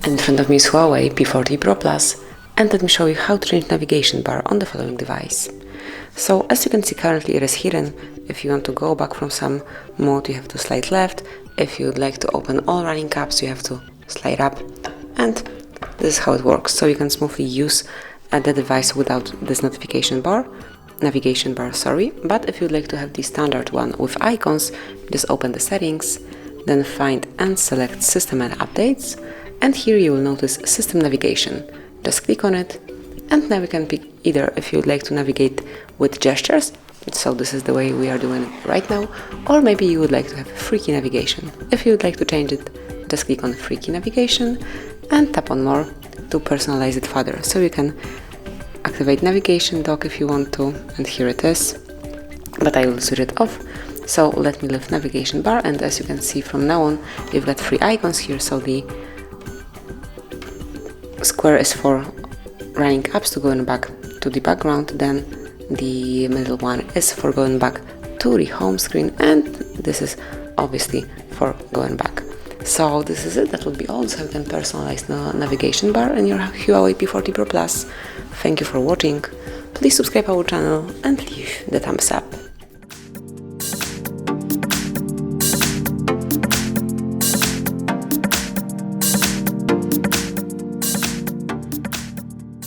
In front of me is HUAWEI P40 Pro Plus, and let me show you how to change navigation bar on the following device. So as you can see, currently it is hidden. If you want to go back from some mode, you have to slide left. If you would like to open all running apps, you have to slide up, and this is how it works. So you can smoothly use the device without this navigation bar, but if you'd like to have the standard one with icons, just open the settings, then find and select System and Updates, and here you will notice System Navigation. Just click on it, and now you can pick either if you would like to navigate with gestures, so this is the way we are doing it right now, or maybe you would like to have freaky navigation. If you would like to change it, just click on Freaky Navigation and tap on More to personalize it further. So you can activate navigation dock if you want to, and here it is, but I will switch it off. So let me leave navigation bar, and as you can see from now on, you've got 3 icons here. So the square is for running apps to going back to the background, then the middle one is for going back to the home screen, and this is obviously for going back. So this is it, that will be all. So you can personalize the navigation bar in your HUAWEI P40 Pro Plus. Thank you for watching, please subscribe our channel and leave the thumbs up.